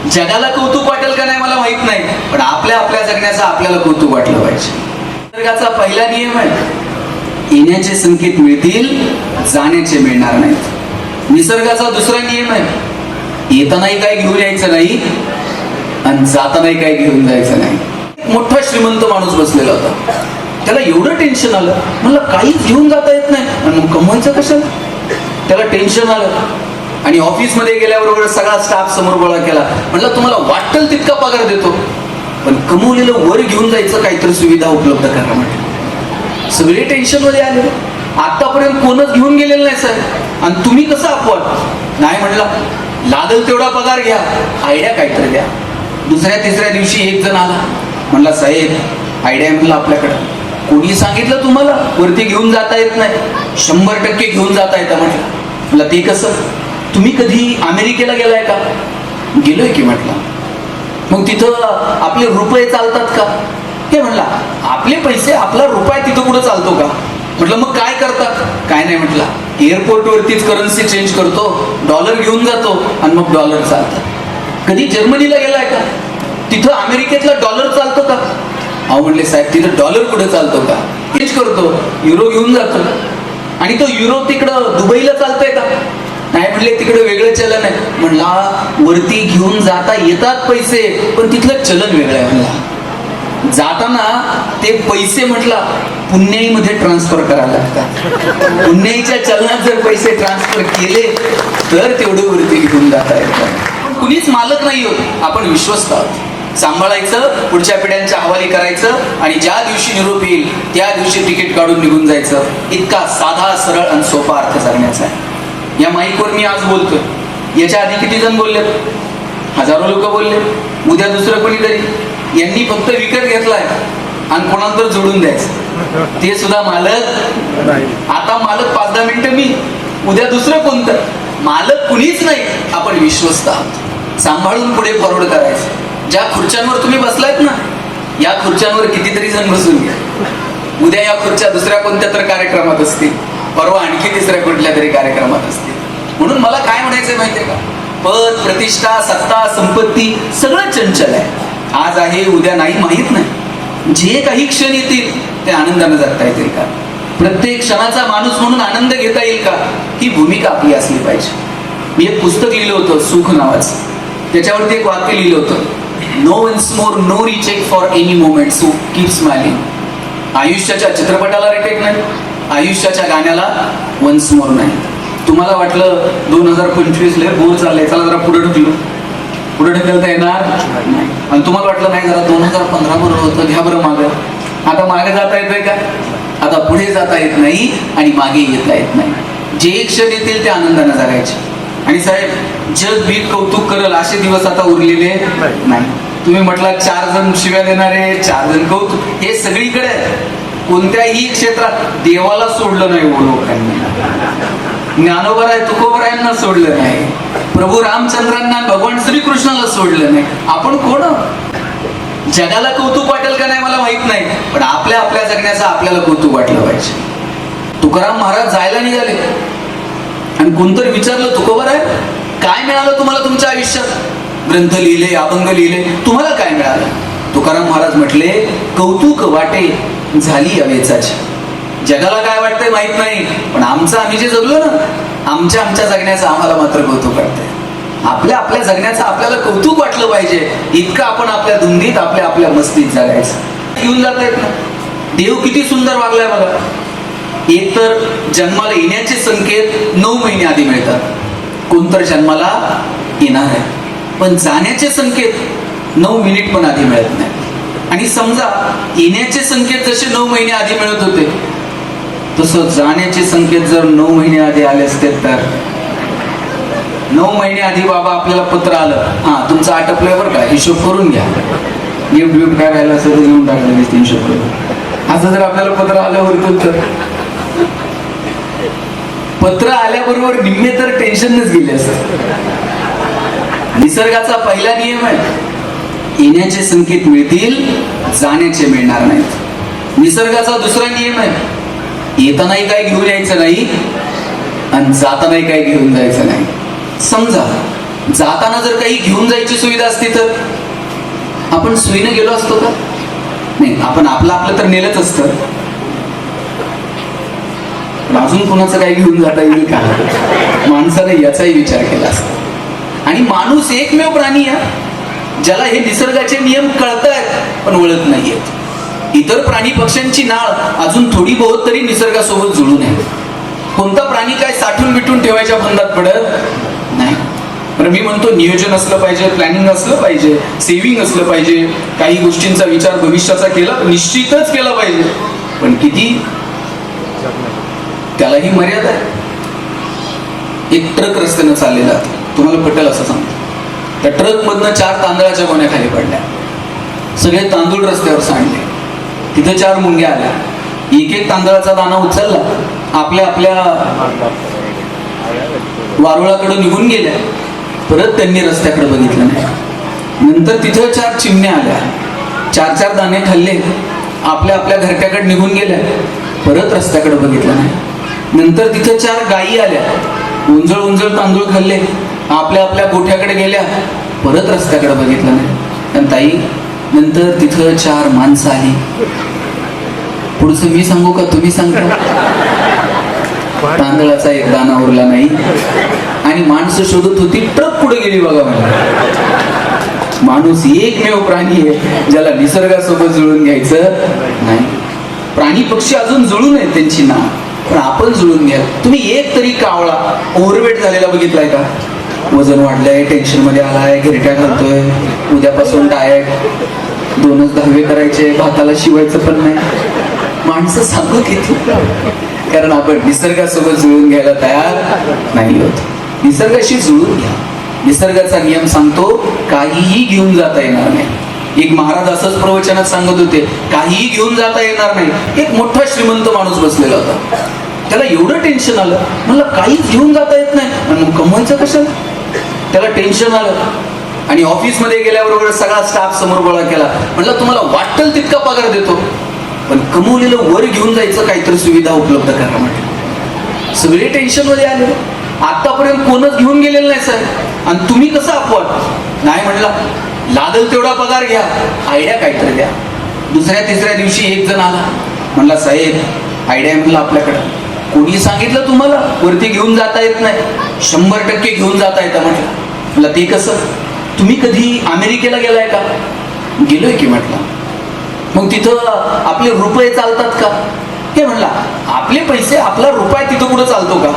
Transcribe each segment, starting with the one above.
जगाला कौतुक वाटेल का नाही मला माहित नाही, पण आपल्या आपल्या जगण्याचं आपल्याला कौतुक वाटलं पाहिजे. निसर्गाचा पहिला नियम आहे, येण्याचे संकेत मिळतील, जाण्याचे मिळणार नाहीत. निसर्गाचा दुसरा नियम आहे, येतानाही काय घेऊन यायचं नाही आणि जातानाही काय घेऊन जायचं नाही. मोठा श्रीमंत माणूस बसलेला होता, त्याला एवढं टेन्शन आलं, म्हणलं काहीच घेऊन जाता येत नाही आणि मग कमवायचं कशाला. त्याला टेन्शन आलं आणि ऑफिसमध्ये गेल्याबरोबर सगळा स्टाफ समोर गोळा केला. म्हणलं तुम्हाला वाटेल तितका पगार देतो, पण कमवलेलं वर घेऊन जायचं काहीतरी सुविधा उपलब्ध करा म्हटलं. सगळे टेन्शन मध्ये आले, आतापर्यंत कोणच घेऊन गेलेलं नाही साहेब, आणि तुम्ही कसं अपवाद. नाही म्हणला, लागल तेवढा पगार घ्या, आयडिया काहीतरी द्या. दुसऱ्या तिसऱ्या दिवशी एक जण आला, म्हणला साहेब आयडिया म्हणलं आपल्याकडं. कोणी सांगितलं तुम्हाला वरती घेऊन जाता येत नाही? 100% घेऊन जाता येतं म्हटलं. म्हणलं ते कसं? तुम्ही कधी अमेरिकेला गेलाय का? गेलोय की म्हटलं. मग तिथं आपले रुपये चालतात का? हे म्हणला आपले पैसे, आपला रुपया तिथं कुठं चालतो का? म्हटलं मग काय करतात? काय नाही म्हटला, एअरपोर्ट वरतीच करन्सी चेंज करतो, डॉलर घेऊन जातो आणि मग डॉलर चालतात. कधी जर्मनीला गेलाय का? तिथं अमेरिकेतला डॉलर चालतो का? अहो म्हणले साहेब तिथं डॉलर कुठे चालतो का? चेंज करतो, युरो घेऊन जातो. आणि तो युरो तिकडं दुबईला चालतोय का? नाही म्हणले तिकडे वेगळं चलन आहे. म्हणला वरती घेऊन जाता येतात पैसे, पण तिथलं चलन वेगळं आहे. म्हणला जाताना ते पैसे म्हटला पुण्याईमध्ये ट्रान्सफर करायला लागतात. पुण्याईच्या चलनात जर पैसे ट्रान्सफर केले तर तेवढं वरती घेऊन जाता येतं. कुणीच मालक नाही होत, आपण विश्वस्त आहोत. सांभाळायचं, पुढच्या पिढ्यांच्या हवाली करायचं आणि ज्या दिवशी निरोप येईल त्या दिवशी तिकीट काढून निघून जायचं. इतका साधा, सरळ आणि सोपा अर्थ जगण्याचा आहे. या माईकवर मी आज बोलतोय, याच्या आधी किती जण बोलले? हजारो लोक बोलले. उद्या दुसरं कोणीतरी, यांनी फक्त विकत घेतलाय आणि कोणाला तर जोडून द्यायचं, ते सुद्धा मालक. आता मालक 5-10 मिनिटं मी, उद्या दुसरं कोणतं. मालक कुणीच नाही, आपण विश्वस्त आहोत. सांभाळून पुढे फॉरवर्ड करायचं. ज्या खुर्च्यांवर तुम्ही बसलायत ना, या खुर्च्यांवर कितीतरी जण बसून घ्या. उद्या या खुर्च्या दुसऱ्या कोणत्या तर कार्यक्रमात असतील, परवा आणखी तिसऱ्या कुठल्या तरी कार्यक्रमात असतील. म्हणून मला काय म्हणायचं माहितीये का, पद, प्रतिष्ठा, सत्ता, संपत्ती सगळं चंचल आहे. आज आहे उद्या नाही, माहित नाही. जे काही क्षण येतील ते आनंदाने जगता येतील का? प्रत्येक क्षणाचा माणूस म्हणून आनंद घेता येईल का? ही भूमिका आपली असली पाहिजे. मी एक पुस्तक लिहिलं होतं सुख नावाचं, त्याच्यावरती एक वाक्य लिहिलं होतं, no once more, no recheck for any moment, so keep smiling. आयुष्याच्या चित्रपटाला रिटेक नाही, आयुष्याच्या गाण्याला वन्स मोर नाही. तुम्हाला वाटलं 2025 लय बोर चाललंय, चला जरा पुढे ढकलू, पुढे ढकलता येणार नाही. आणि तुम्हाला वाटलं नाही जरा 2015 बरोबर होतं, घ्या बरं मागं. आता मागे जाता येतंय का? आता पुढे जाता येत नाही आणि मागे येता येत नाही. जे क्षण येतील ते आनंदाने जगायचे. आणि साहेब जग बी कौतुक करल असे दिवस आता उरलेले नाही. तुम्ही म्हटलं 4 जण शिव्या देणारे, 4 जण कौतुक, हे सगळीकडे कोणत्याही क्षेत्रात. देवाला सोडलं नाही लोकांनी, ज्ञानोबराय तुकोबरायांना सोडलं नाही, प्रभू रामचंद्रांना, भगवान श्रीकृष्णाला सोडलं नाही. आपण कोण? जगाला कौतुक वाटेल का नाही मला माहित नाही, पण आपल्या आपल्या जगण्याचं आपल्याला कौतुक वाटलं पाहिजे. तुकाराम महाराज जायला निघाले आणि कोणतरी विचारलं, तुकोबराय काय मिळालं तुम्हाला तुमच्या आयुष्यात? ग्रंथ लिहिले, अभंग लिहिले, तुम्हाला काय मिळालं? तुकाराम महाराज म्हटले, कौतुक वाटे झाली अवेचाची. जगाला काय वाटतंय माहित नाही, पण आमचं आम्ही जे जगलो ना, आमच्या जगण्याचं आम्हाला मात्र कौतुक वाटतंय. आपल्या आपल्या जगण्याचं आपल्याला कौतुक वाटलं पाहिजे. इतकं आपण आपल्या धुंदीत, आपल्या मस्तीत जगायचं. येऊन जात आहेत ना. देव किती सुंदर वागलाय बघा. एक तर जन्माला येण्याचे संकेत 9 महिने आधी मिळतात, कोणतर जन्माला येणार आहे, पण जाण्याचे संकेत 9 मिनिट पण आधी मिळत नाही. आणि समजा येण्याचे संकेत जसे 9 महिने आधी मिळत होते, तसं जाण्याचे संकेत जर 9 महिने आधी आले असते तर 9 महिने आधी बाबा आपल्याला पत्र आलं, हा तुमचं आटपलंय बरं का, हिशोब करून घ्या, गिफ्ट काय राहिलं असेल तर घेऊन टाकलं 300 रुपये, असं जर आपल्याला पत्र आलं वरतून तर. पत्र आल्याबरोबर निम्मे तर टेन्शनच गेले असत. निसर्गाचा पहिला नियम आहे, येण्याचे संकेत मिळतील, जाण्याचे मिळणार नाहीत. निसर्गाचा दुसरा नियम आहे, येतानाही काय घेऊन यायचं नाही आणि जातानाही काय घेऊन जायचं नाही. समजा जाताना जर काही घेऊन जायची सुविधा असती तर आपण सुईने गेलो असतो का? नाही, आपण आपलं तर नेलंच असतं. अजून कोणाचं काही घेऊन जाता येईल का? माणसाने याचाही विचार केला असता. आणि माणूस एकमेव प्राणी आहे ज्याला हे निसर्गाचे नियम कळतायत पण ओळख नाहीयेत. इतर प्राणी पक्ष्यांची नाळ अजून थोडी बहुत तरी निसर्गासोबत जुळून आहे. कोणता प्राणी काय साठून बिठून ठेवायच्या फंदात पडत नाही. पण मी म्हणतो नियोजन असलं पाहिजे, प्लॅनिंग असलं पाहिजे, सेव्हिंग असलं पाहिजे, काही गोष्टींचा विचार भविष्याचा केला निश्चितच केला पाहिजे. पण किती, त्यालाही मर्यादा आहे. एक ट्रक रस्त्यानं चाललेला, तुम्हाला पटेल असं सांगतो. त्या ट्रक मधनं 4 तांदळाच्या गोण्या खाली पडल्या. सगळे तांदूळ रस्त्यावर सांडले. तिथे 4 मुंग्या आल्या. एक तांदळाचा दाणा उचलला, आपल्या वारुळाकडे निघून गेल्या. परत त्यांनी रस्त्याकडे बघितलं नाही. नंतर तिथे 4 चिमण्या आल्या. 4 दाणे खाल्ले, आपल्या घरट्याकडे निघून गेल्या. परत रस्त्याकडे बघितलं नाही. नंतर तिथे 4 गायी आल्या. उंजळ तांदूळ खाल्ले, आपल्या गोठ्याकडे गेल्या. परत रस्त्याकडे बघितलं नाही. आणि ताई, नंतर तिथं 4 माणसं आली. पुढचं मी सांगू का तुम्ही सांगता? तांदळाचा एक दाणा उरला नाही. आणि माणसं शोधत होती, ट्रक पुढे गेली बघा. मला माणूस एकमेव प्राणी आहे ज्याला निसर्गासोबत जुळून घ्यायचं नाही. प्राणी पक्षी अजून जुळून आहेत त्यांची ना, पण आपण जुळून घ्या. तुम्ही एक तरी कावळा ओव्हरवेट झालेला बघितलाय का? वजन वाढलंय, टेन्शन मध्ये आलाय, गिरट्या घालतोय, उद्यापासून डाएट, 2च दहावे करायचे, भाताला शिवायचं पण नाही. माणसं सांगत घेतली कारण आपण निसर्गासोबत जुळून घ्यायला तयार नाही होत. निसर्गाशी जुळून घ्या. निसर्गाचा नियम सांगतो, काहीही घेऊन जाता येणार नाही. एक महाराज असंच प्रवचनात सांगत होते, काहीही घेऊन जाता येणार नाही. एक मोठा श्रीमंत माणूस बसलेला होता. त्याला एवढं टेन्शन आलं, म्हणलं काहीच घेऊन जाता येत नाही, आणि मग कमवायचं कशाला? त्याला टेन्शन आलं. आणि ऑफिसमध्ये गेल्याबरोबर सगळा स्टाफ समोर गोळा केला. म्हणलं तुम्हाला वाटेल तितका पगार देतो, पण कमवलेलं वर घेऊन जायचं काहीतरी सुविधा उपलब्ध करा म्हटलं. सगळे टेन्शन मध्ये आले. आतापर्यंत कोणच घेऊन गेलेलं नाही साहेब, आणि तुम्ही कसं अपवाद? नाही म्हणला, लागल तेवढा पगार घ्या, आयडिया काहीतरी द्या. 2ऱ्या-3ऱ्या दिवशी एक जण आला. म्हणला साहेब आयडिया म्हटलं आपल्याकडं. कोणी सांगितलं तुम्हाला वरती घेऊन जाता येत नाही? 100% घेऊन जाता येतं म्हटलं. म्हणलं ते कसं? तुम्ही कधी अमेरिकेला गेलाय का? गेलोय की म्हटलं. मग तिथं आपले रुपये चालतात का? हे म्हणला, आपले पैसे, आपला रुपया तिथं कुठं चालतो का?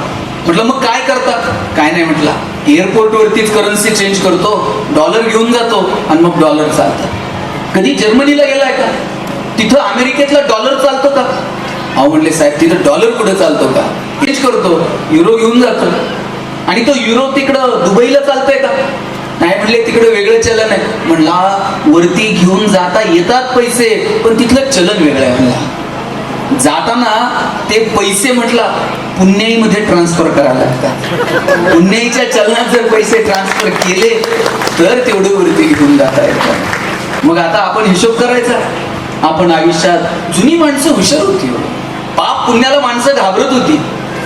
म्हटलं मग काय करतात? काय नाही म्हटला, एअरपोर्ट वरतीच करन्सी चेंज करतो, डॉलर घेऊन जातो आणि मग डॉलर चालतात. कधी जर्मनीला गेलाय का? तिथं अमेरिकेतला डॉलर चालतो का? अहो म्हणले साहेब तिथं डॉलर कुठे चालतो का? चेंज करतो, युरो घेऊन जातो. आणि तो युरो तिकडं दुबईला चालतोय का? नाही म्हणले, तिकडे वेगळं चलन आहे. म्हणला वरती घेऊन जाता येतात पैसे, पण तिथलं चलन वेगळं आहे. म्हणला जाताना ते पैसे म्हटला पुण्याईमध्ये ट्रान्सफर करायला लागतात. पुण्याईच्या चलनात जर पैसे ट्रान्सफर केले तर तेवढे वरती घेऊन जाता येतात. मग आता आपण हिशोब करायचा. आपण आयुष्यात, जुनी माणसं हुशार होती. पाप पुण्याला माणसं घाबरत होती.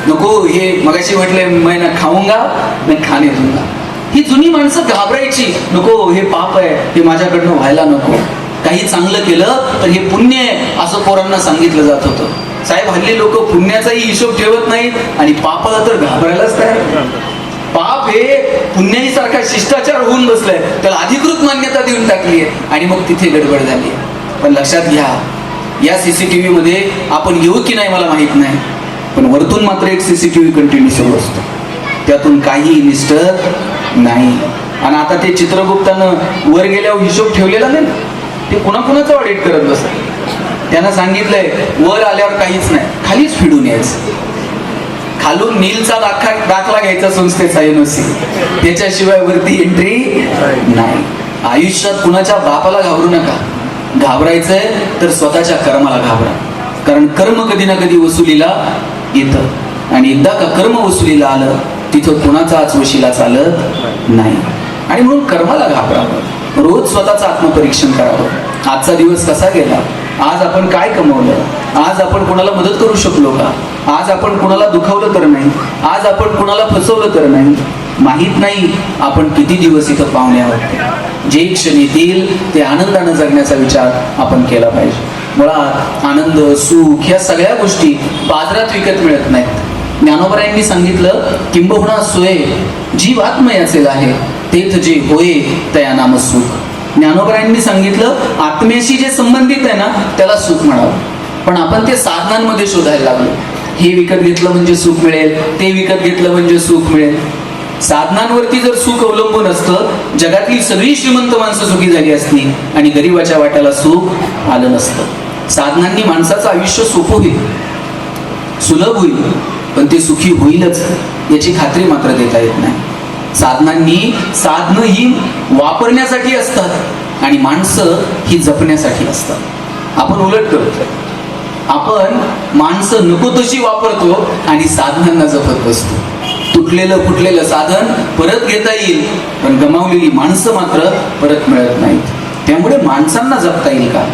नको, हे मगाशी म्हटलंय, मैं ना खाऊंगा मैं खाने दूंगा. ही जुनी माणसं घाबरायची. नको, हे पाप आहे, हे माझ्याकडनं व्हायला नको. काही चांगलं केलं तर हे पुण्य आहे असं पोरांना सांगितलं जात होतं. साहेब हल्ली लोक पुण्याचाही हिशोब ठेवत नाहीत आणि पापाला तर घाबरायलाच तयार. पाप हे पुण्याईसारखा शिष्टाचार होऊन बसलाय, त्याला अधिकृत मान्यता देऊन टाकली आहे आणि मग तिथे गडबड झाली. पण लक्षात घ्या, या CCTV मध्ये आपण येऊ की नाही मला माहित नाही, पण वरतून मात्र एक CCTV कंटिन्यू सुरू असतो. त्यातून काही निष्ठर नाही. आणि आता ते चित्रगुप्तानं वर गेल्यावर हिशोब ठेवलेला नाही, ते कुणाकुणाचं ऑडिट करत बसत. त्यांना सांगितलंय वर आल्यावर काहीच नाही, खालीच फिडून यायचं. खालून नीलचा दाखला घ्यायचा संस्थेचा NOC, त्याच्याशिवाय वरती एंट्री नाही. आयुष्यात कुणाच्या बापाला घाबरू नका. घाबरायचंय तर स्वतःच्या कर्माला घाबरा, कारण कर्म कधी ना कधी वसुलीला येतं. आणि एकदा का कर्म वसुलीला आलं तिथं कुणाचाच वशिला चालत नाही. आणि म्हणून कर्माला घाबरावं. रोज स्वतःचं आत्मपरीक्षण करावं. आजचा दिवस कसा गेला? आज आपण काय कमवलं? आज आपण कोणाला मदत करू शकलो का? आज आपण कोणाला दुखावलं तर नाही? आज आपण कोणाला फसवलं तर नाही? माहीत नाही आपण किती दिवस इथं पाहुणे आहोत. जे क्षण येतील ते आनंदानं जगण्याचा विचार आपण केला पाहिजे. मुळात आनंद, सुख या सगळ्या गोष्टी बाजारात विकत मिळत नाहीत. ज्ञानोबरायांनी सांगितलं, किंबहुना सोय जीव आत्मयाचे आहे, तेथ जे होय तया नाम सुख. ज्ञानोबरायांनी सांगितलं, आत्म्याशी जे संबंधित आहे ना त्याला सुख म्हणावं. पण आपण ते साधनांमध्ये शोधायला लागलो. हे विकत घेतलं म्हणजे सुख मिळेल, ते विकत घेतलं म्हणजे सुख मिळेल. साधनांवरती जर सुख अवलंबून असतं, जगातली सगळी श्रीमंत माणसं सुखी झाली असती आणि गरीबाच्या वाट्याला सुख आलं नसतं. साधनांनी माणसाचं आयुष्य सोपं होईल, सुलभ होईल, पण ते सुखी होईलच याची खात्री मात्र देता येत नाही. साधनं ही वापरण्यासाठी असतात आणि माणसं ही जपण्यासाठी असतात. आपण उलट करतो. आपण माणसं नको तशी वापरतो आणि साधनांना जपत बसतो. तुटलेलं फुटलेलं साधन परत घेता येईल, पण गमावलेली माणसं मात्र परत मिळत नाहीत. त्यामुळे माणसांना जपता येईल का?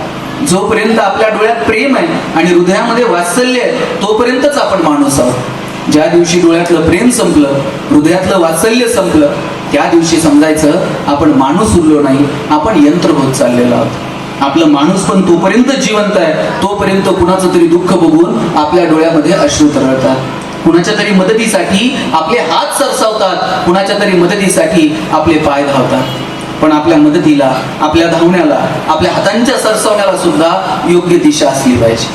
जोपर्यंत आपल्या डोळ्यात प्रेम आहे आणि हृदयामध्ये वात्सल्य आहे तोपर्यंतच आपण माणूस आहोत. ज्या दिवशी डोळ्यातलं प्रेम संपलं, हृदयातलं वात्सल्य संपलं, त्या दिवशी समजायचं आपण माणूस उरलो नाही, आपण यंत्र होत चाललेलो आहोत. आपलं माणूस पण तोपर्यंत जिवंत आहे, तोपर्यंत कुणाचं तरी दुःख बघून आपल्या डोळ्यामध्ये अश्रू तरळतात. कुणाच्या तरी मदतीसाठी आपले हात सरसावतात, कुणाच्या तरी मदतीसाठी आपले पाय धावतात. पण आपल्या मदतीला, आपल्या धावण्याला, आपल्या हातांच्या सरसावण्याला सुद्धा योग्य दिशा असली पाहिजे.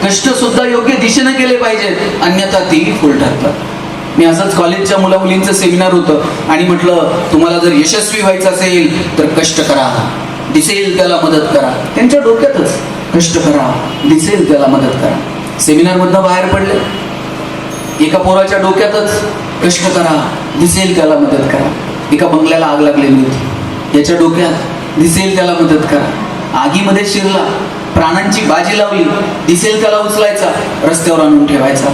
कष्ट सुद्धा योग्य दिशेने केले पाहिजेत, अन्यथा तेही फुल ठरतात. मी असंच कॉलेजच्या मुला मुलींचं सेमिनार होतं आणि म्हटलं, तुम्हाला जर यशस्वी व्हायचं असेल तर कष्ट करा, दिसेल त्याला मदत करा. त्यांच्या डोक्यातच कष्ट करा, दिसेल त्याला मदत करा. सेमिनारमधनं बाहेर पडले, एका पोराच्या डोक्यातच कष्ट करा, दिसेल त्याला मदत करा. एका बंगल्याला आग लागलेली होती, याच्या डोक्यात दिसेल त्याला मदत करा. आगीमध्ये शिरला, प्राणांची बाजी लावली, दिसेल त्याला उचलायचा, रस्त्यावर आणून ठेवायचा.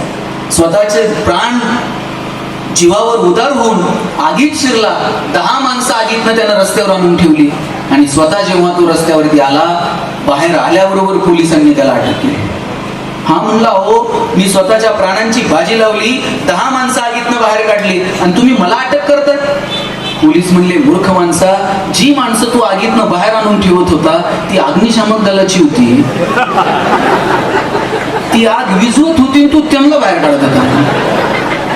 स्वतःचे प्राण जीवावर उदार होऊन आगीत शिरला, 10 माणसं आगीतनं त्यानं रस्त्यावर आणून ठेवली आणि स्वतः जेव्हा तो रस्त्यावरती आला, बाहेर आल्याबरोबर पोलिसांनी त्याला अटक केली. हा म्हणला, हो मी स्वतःच्या प्राणांची बाजी लावली, 10 माणसं आगीतनं बाहेर काढली आणि तुम्ही मला अटक करताय. पोलीस म्हणले, मूर्ख माणसा, जी माणसं तू आगीतनं बाहेर आणून ठेवत होता ती अग्निशामक दलाची होती. ती आग विझवत होती, तू त्यांना बाहेर काढत होता.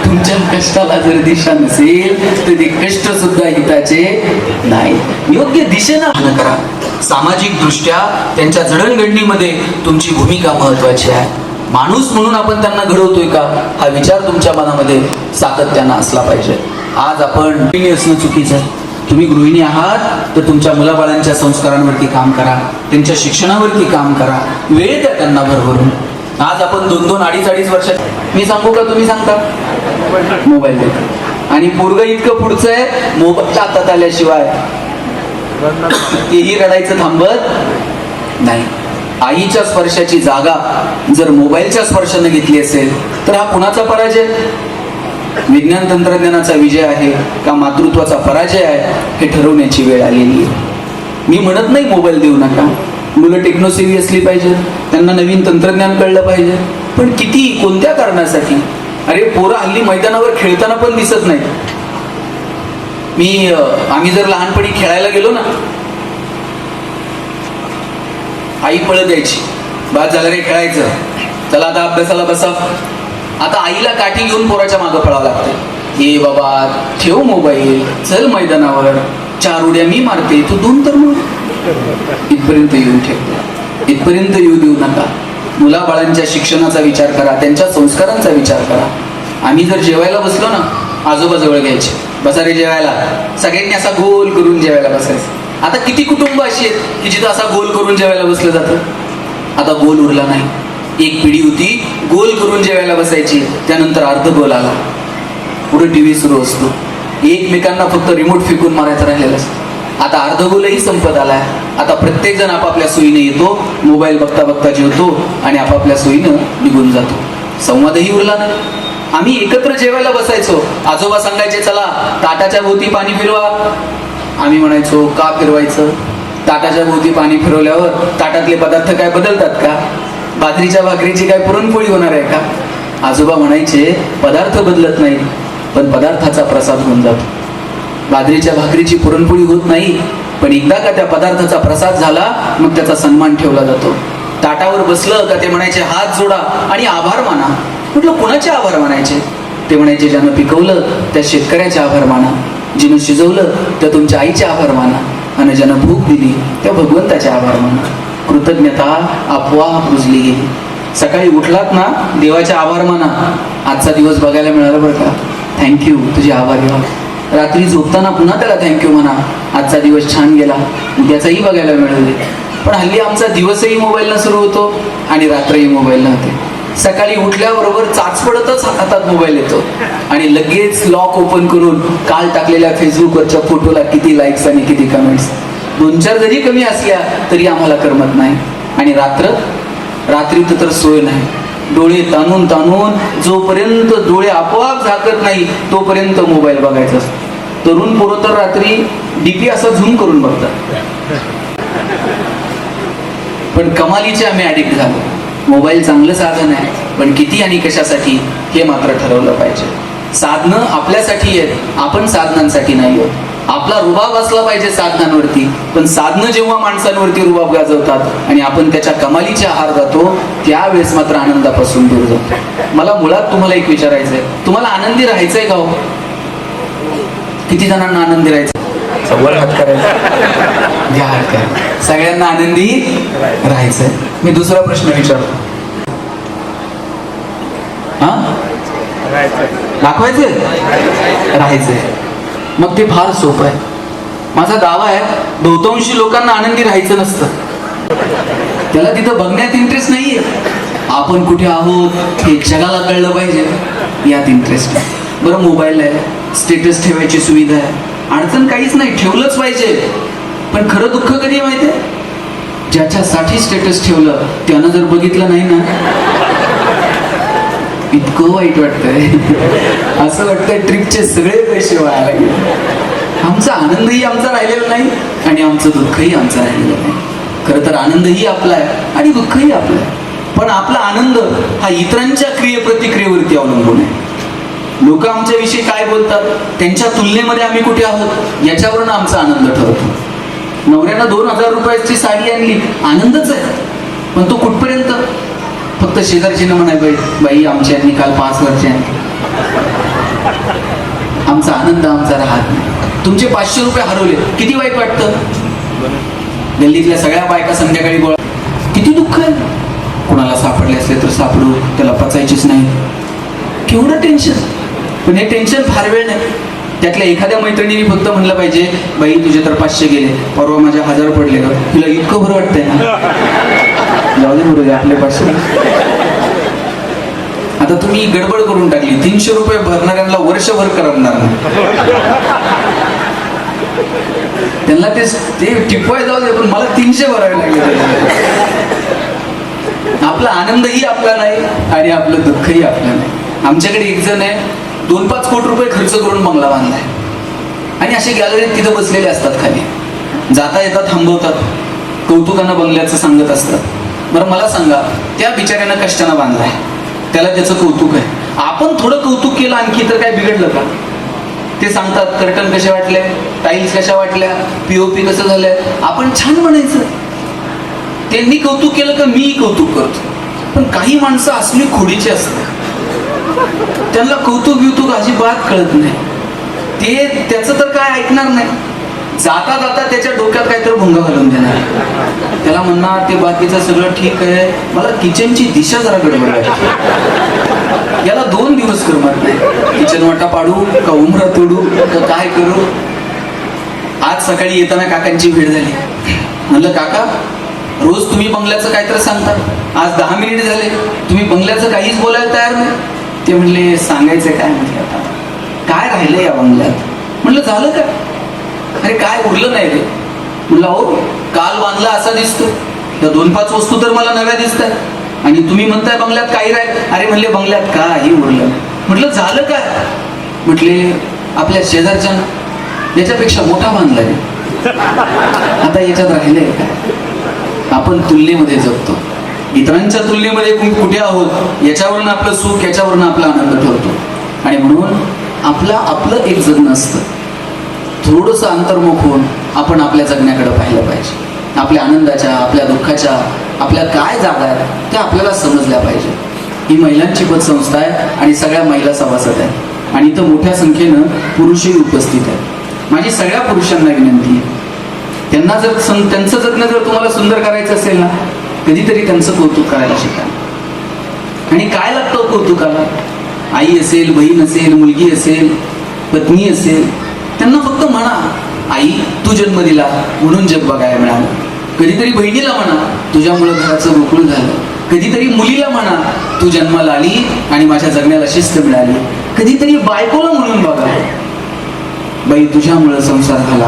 तुमच्या कष्टाला जर दिशा नसेल तर ते कष्ट सुद्धा हिताचे नाही. योग्य दिशेनं करा. सामाजिक दृष्ट्या त्यांच्या जडणघडणीमध्ये तुमची भूमिका महत्वाची आहे. माणूस म्हणून आपण त्यांना घडवतोय का, हा विचार तुमच्या मनामध्ये सातत्यानं असला पाहिजे. आज आपण गृहिणी असणं चुकीचं आहे. तुम्ही गृहिणी आहात तर तुमच्या मुलाबाळांच्या संस्कारांवरती काम करा, त्यांच्या शिक्षणावरती काम करा, वेळ द्या त्यांना भरभरून. आज आपण 2-2, 2.5 वर्षात, मी सांगू का तुम्ही सांगता, मोबाईल देतो आणि पोरगं इतकं पुढचं आहे, मोबाईल हातात आल्याशिवाय तेही रडायचं थांबत नाही. आईच्या स्पर्शाची जागा जर मोबाईलच्या स्पर्शाने घेतली असेल तर हा कुणाचा पराजय? विज्ञान तंत्रज्ञानाचा विजय आहे का मातृत्वाचा पराजय आहे हे ठरवण्याची वेळ आलेली आहे. मी म्हणत नाही मोबाईल देऊ नका, मुलं टेक्नोसेव्ही असली पाहिजे, त्यांना नवीन तंत्रज्ञान कळलं पाहिजे, पण किती, कोणत्या कारणासाठी? अरे पोरं हल्ली मैदानावर खेळताना पण दिसत नाही. आम्ही जर लहानपणी खेळायला गेलो ना, आई पळत द्यायची, बाद झालं रे खेळायचं, चला आता अभ्यासाला बसा. आता आईला काठी घेऊन पोराच्या मागं पळावं लागतं. ये बाबा ठेव मोबाईल, चल मैदानावर, 4 उड्या मी मारते, तू 2 तर मग. इथपर्यंत येऊन ठेव, इथपर्यंत येऊ देऊ नका. मुलाबाळांच्या शिक्षणाचा विचार करा, त्यांच्या संस्कारांचा विचार करा. आम्ही जर जेवायला बसलो ना, आजोबा जवळ घ्यायचे, बसा रे जेवायला, सगळ्यांनी असा गोल करून जेवायला बसायचं. आता किती कुटुंब अशी आहेत की जिथं असा गोल करून जेवायला बसलं जातं. आता गोल उरला नाही. एक पिढी होती गोल करून जेवायला बसायची, त्यानंतर अर्ध गोल आला, पुढे टीव्ही सुरू असतो, एकमेकांना फक्त रिमोट फेकून मारायचं राहिलेलं असतं. आता अर्ध गोलही संपत आलाय. आता प्रत्येक जण आपापल्या सोयीने येतो, मोबाईल बघता बघता जेवतो आणि आपापल्या सोयीनं निघून जातो. संवादही उरला नाही. आम्ही एकत्र जेवायला बसायचो, आजोबा सांगायचे चला ताटाच्या भोवती पाणी फिरवा. आम्ही म्हणायचो का फिरवायचं? ताटाच्या भोवती पाणी फिरवल्यावर ताटातले पदार्थ काय बदलतात का? बाजरीच्या भाकरीची काय पुरणपोळी होणार आहे का? आजोबा म्हणायचे पदार्थ बदलत नाही, पण पदार्थाचा प्रसाद होऊन जातो. बाजरीच्या भाकरीची पुरणपोळी होत नाही, पण एकदा का त्या पदार्थाचा प्रसाद झाला मग त्याचा सन्मान ठेवला जातो. ताटावर बसलं का ते म्हणायचे हात जोडा आणि आभार माना. म्हटलं कोणाचे आभार मानायचे? ते म्हणायचे ज्यानं पिकवलं त्या शेतकऱ्याचे आभार माना, जिनं शिजवलं त्या तुमच्या आईचे आभार माना, आणि ज्यानं भूक दिली त्या भगवंताचे आभार माना. कृतज्ञता आपोआप रुजली गेली. सकाळी उठलात ना देवाचे आभार माना. आजचा दिवस बघायला मिळाला बरं का, थँक्यू, तुझे आभार व्हा. रात्री झोपताना पुन्हा त्याला थँक्यू म्हणा, आजचा दिवस छान गेला, उद्याचाही बघायला मिळू दे. पण हल्ली आमचा दिवसही मोबाईलनं सुरू होतो आणि रात्रही मोबाईलनं होते. सकाळी उठल्याबरोबर चाचपडतच हातात मोबाईल येतो आणि लगेच लॉक ओपन करून काल टाकलेल्या फेसबुकवरच्या फोटोला किती लाईक्स आणि किती कमेंट्स. 2-4 जरी कमी असल्या तरी आम्हाला करमत नाही. आणि रात्रीत तर सोय नाही. डोळे ताणून ताणून जोपर्यंत डोळे आपोआप झाकत नाही तोपर्यंत मोबाईल बघायचा असतो. तरुण पोरं तर रात्री डीपी असं झूम करून बघतात. पण कमालीचे आम्ही ऍडिक्ट झालो. मोबाईल चांगलं साधन आहे, पण किती आणि कशासाठी हे मात्र ठरवलं पाहिजे. साधनं आपल्यासाठी आहेत, आपण साधनांसाठी नाही आहोत. आपला रुबाब असला पाहिजे साधनांवरती, पण साधनं जेव्हा माणसांवरती रुबाब गाजवतात आणि आपण त्याच्या कमालीचे आहार जातो त्यावेळेस मात्र आनंदापासून दूर जातो. मला मुळात तुम्हाला एक विचारायचंय, तुम्हाला आनंदी राहायचंय का हो? किती जणांना आनंदी राहायचं? सव्वा हात करायचा, घ्या हात करा. सगळ्यांना आनंदी राहायचंय. मी दुसरा प्रश्न विचारतो, हा दाखवायचंय राहायचंय? मग ते फार सोपं आहे. माझा दावा आहे बहुतांशी लोकांना आनंदी राहायचं नसतं. त्याला तिथं बघण्यात इंटरेस्ट नाहीये. आपण कुठे आहोत हे जगाला कळलं पाहिजे यात इंटरेस्ट आहे. बरं मोबाईल आहे, स्टेटस ठेवायची सुविधा आहे, अडचण काहीच नाही, ठेवलंच पाहिजे. पण खरं दुःख कधी माहितीये? ज्याच्यासाठी स्टेटस ठेवलं त्यानं जर बघितलं नाही ना, इतकं वाईट वाटतंय. असं वाटतंय ट्रिपचे सगळे पैसे वाया लागले. आमचा आनंदही आमचा राहिलेला नाही आणि आमचं दुःखही आमचं राहिलेलं नाही. खरं तर आनंदही आपला आहे आणि दुःखही आपलं आहे. पण आपला आनंद हा इतरांच्या प्रतिक्रियेवरती अवलंबून आहे. लोक आमच्याविषयी काय बोलतात, त्यांच्या तुलनेमध्ये आम्ही कुठे आहोत याच्यावरून आमचा आनंद ठरतो. नवऱ्यानं 2000 रुपयाची साडी आणली, आनंदच आहे, पण तो कुठपर्यंत? फक्त शेजारचीनं म्हणाय बाई आमची यांनी काल 5,000ची आणली. आमचा आनंद आमचा राहत नाही. तुमचे 500 रुपये हरवले, किती वाईट वाटतं? गल्लीतल्या सगळ्या बायका संध्याकाळी गोळा, किती दुःख आहे. कोणाला सापडले असले तर सापडू, त्याला पचायचीच नाही, केवढं टेन्शन. पण हे टेन्शन फार वेळ नाही. त्यातल्या एखाद्या मैत्रिणीने फक्त म्हणलं पाहिजे बाई तुझे तर 500 गेले, परवा माझ्या 1000 पडले का, तिला इतकं बरं वाटतंय ना, जाऊ दे बरोबर आपले 500. आता तुम्ही गडबड करून टाकली, 300 रुपये भरणाऱ्यांना वर्षभर करणार नाही. त्यांना ते टिपवाय जाऊ दे, पण मला 300 भरावे लागले. आपला आनंदही आपला नाही आणि आपलं दुःखही आपलं नाही. आमच्याकडे एक जण आहे, 2-5 कोटी रुपये खर्च करून बंगला बांधलाय आणि असे गॅलरीत तिथं बसलेले असतात, खाली जाता येतात, थांबवतात, कौतुकानं बंगल्याचं सांगत असतात. बरं मला सांगा, त्या बिचाऱ्यानं कष्टानं बांधलाय, त्याला त्याचं कौतुक आहे. आपण थोडं कौतुक केलं आणखी तर काय बिघडलं का? ते सांगतात कर्टन कसे वाटले, टाईल्स कशा वाटल्या, पीओपी कसं झालंय, आपण छान म्हणायचं. त्यांनी कौतुक केलं का मी कौतुक करतो. पण काही माणसं असली खोडीची असतात, त्यांना कौतुक बिवतुक अजिबात कळत नाही. ते त्याचं तर काय ऐकणार नाही. जाता जाता त्याच्या डोक्यात काहीतरी भुंगा घालून देणार. त्याला म्हणणार ते बाकीचं सगळं ठीक आहे, मला किचनची दिशा जरा गडबड आहे. याला 2 दिवस करमत नाही. किचन वाटा पाडू का उमरा तोडू का काय करू. आज सकाळी येताना काकांची भेट झाली. म्हणलं काका, रोज तुम्ही बंगल्याचं काहीतरी सांगता, आज 10 मिनिट झाले तुम्ही बंगल्याचं काहीच बोलायला तयार नाही. ते म्हणले सांगायचं काय? म्हटलं आता काय राहिलं या बंगल्यात? म्हणलं झालं काय? अरे काय उरलं नाही रे. म्हणलं हो काल बांधला असा दिसतो, त्या 2-5 वस्तू तर मला नव्या दिसतात आणि तुम्ही म्हणताय बंगल्यात काही राहील. अरे म्हणले बंगल्यात काही उरलं. म्हटलं झालं काय? म्हटले आपल्या शेजारच्या याच्यापेक्षा मोठा बांधलाय, आता याच्यात राहिलंय काय? आपण तुलनेमध्ये जगतो, इतरांच्या तुलनेमध्ये कुठे आहोत याच्यावरून आपलं सुख, याच्यावरून आपला आनंद ठरतो. आणि म्हणून आपलं एक जगणं असतं. थोडंसं अंतर्मुख होऊन आपण आपल्या जगण्याकडे पाहिलं पाहिजे. आपल्या आनंदाच्या, आपल्या दुःखाच्या, आपल्या काय जागा आहेत त्या आपल्याला समजल्या पाहिजे. ही महिलांची पतसंस्था आहे आणि सगळ्या महिला सभासद आहेत आणि इथं मोठ्या संख्येनं पुरुषही उपस्थित आहेत. माझी सगळ्या पुरुषांना विनंती आहे, त्यांना जर त्यांचं जगणं जर तुम्हाला सुंदर करायचं असेल ना, कधीतरी त्यांचं कौतुक करायला शिका. आणि काय लागतं कौतुकाला? आई असेल, बहीण असेल, मुलगी असेल, पत्नी असेल, त्यांना फक्त म्हणा, आई तू जन्म दिला म्हणून जग बघायला मिळालं. कधीतरी बहिणीला म्हणा, तुझ्यामुळे घराचं गोकुळ झालं. कधीतरी मुलीला म्हणा, तू जन्माला आली आणि माझ्या जगण्याला शिस्त मिळाली. कधीतरी बायकोला म्हणून बघा, बाई तुझ्यामुळे संसार झाला,